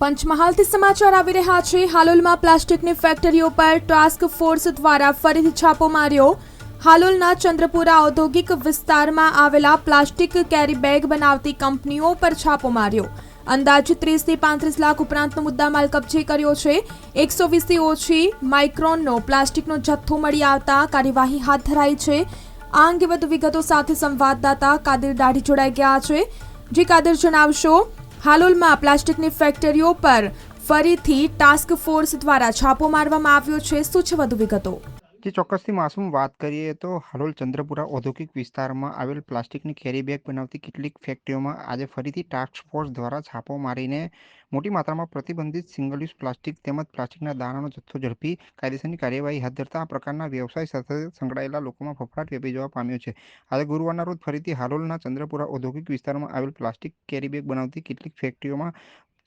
પંચમહાલથી સમાચાર આવી રહ્યા છે। હાલોલમાં પ્લાસ્ટિકની ફેક્ટરીઓ પર ટાસ્ક ફોર્સ દ્વારા ફરીથી છાપો માર્યો। હાલોલના ચંદ્રપુરા ઔદ્યોગિક વિસ્તારમાં આવેલા પ્લાસ્ટિક કેરી બેગ બનાવતી કંપનીઓ પર છાપો માર્યો। અંદાજિત 30 થી 35 લાખ ઉપરાંતનો મુદ્દામાલ કબજે કર્યો છે। 120 થી ઓછી માઇક્રોનનો પ્લાસ્ટિકનો જથ્થો મળી આવતા કાર્યવાહી હાથ ધરાઈ છે। આ અંગે વધુ વિગતો સાથે સંવાદદાતા કાદિર દાઢી જોડાઈ ગયા છે। જી કાદિર, જણાવશો, હાલોલમાં પ્લાસ્ટિકની ફેક્ટરીઓ પર ફરીથી ટાસ્ક ફોર્સ દ્વારા છાપો મારવામાં આવ્યો છે। શું છે વધુ વિગતો? જે ચોક્કસથી માસૂમ વાત કરીએ તો હાલોલ ચંદ્રપુરા ઔદ્યોગિક વિસ્તારમાં આવેલ પ્લાસ્ટિકની કેરી બેગ બનાવતી કેટલીક ફેક્ટરીઓમાં આજે ફરીથી ટાસ્ક ફોર્સ દ્વારા છાપો મારીને મોટી માત્રામાં પ્રતિબંધિત સિંગલ યુઝ પ્લાસ્ટિક તેમજ પ્લાસ્ટિકના દાણાનો જથ્થો ઝડપી કાયદેસરની કાર્યવાહી હાથ ધરતા આ પ્રકારના વ્યવસાય સાથે સંકળાયેલા લોકોમાં ફફડાટ વ્યાપી જવા પામ્યો છે। આજે ગુરુવારના રોજ ફરીથી હાલોલના ચંદ્રપુરા ઔદ્યોગિક વિસ્તારમાં આવેલ પ્લાસ્ટિક કેરી બેગ બનાવતી કેટલીક ફેક્ટરીઓમાં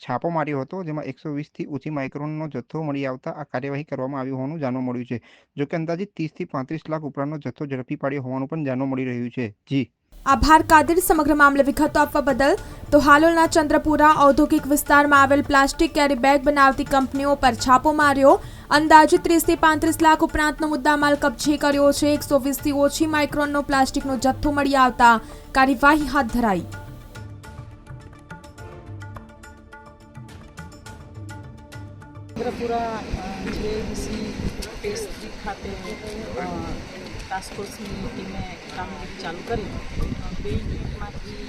છાપો માર્યો હતો, જેમાં 120 થી ઓછી માઇક્રોનનો જથ્થો મળી આવતા આ કાર્યવાહી કરવામાં આવી હોવાનું જાણવા મળ્યું છે। જોકે અંદાજિત 30 થી 35 લાખ ઉપરાંતનો જથ્થો ઝડપી પાડ્યો હોવાનું પણ જાણવા મળી રહ્યું છે। જી આભાર કાદિર, સમગ્ર મામલે વિગતો આપવા બદલ। તો હાલોલના ચંદ્રપુરા ઔદ્યોગિક વિસ્તારમાં આવેલ પ્લાસ્ટિક કેરી બેગ બનાવતી કંપનીઓ પર છાપો માર્યો। અંદાજિત 30 થી 35 લાખ ઉપરાંતનો મુદ્દામાલ કબજે કર્યો છે। 120 થી ઓછી માઇક્રોનનો પ્લાસ્ટિકનો જથ્થો મળી આવતા કાર્યવાહી હાથ ધરાઈ। ચંદ્રપુરા જીઆઈડીસી ફેઝ 3 ખાતે ટાસ્ક ફોર્સની ટીમે કામગીરી ચાલુ કરી 2 યુનિટમાંથી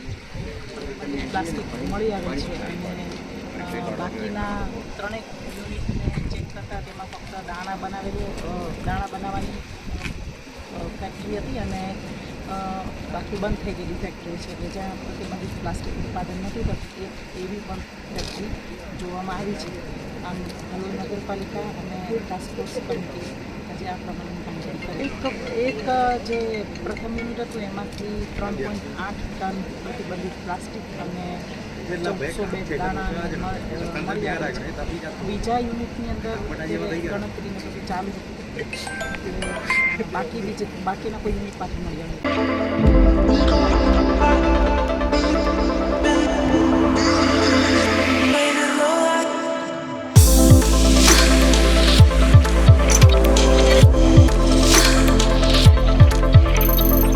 પ્રતિબંધિત પ્લાસ્ટિક મળી આવે છે અને બાકીના 3 યુનિટને ચેક કરતાં તેમાં ફક્ત દાણા બનાવવાની ફેક્ટરી હતી અને બાકી બંધ થઈ ગયેલી ફેક્ટરી છે કે જ્યાં પ્રતિબંધિત પ્લાસ્ટિક ઉત્પાદન નથી થતું, એવી પણ ફેક્ટરી જોવામાં આવી છે। આમ હાલોલ નગરપાલિકા અને ટાસ્ક ફોર્સ કમિટી આજે આ પ્રમાણેની કામગીરી કરી। એક જે પ્રથમ યુનિટ હતું એમાંથી 3.8 ટન પ્રતિબંધિત પ્લાસ્ટિક અને 102 દાણા મળી આવ્યા છે। બીજા યુનિટની અંદર ગણતરી પછી ચાલુ હતી, બાકીના કોઈ યુનિટ પાછી મળી આવે।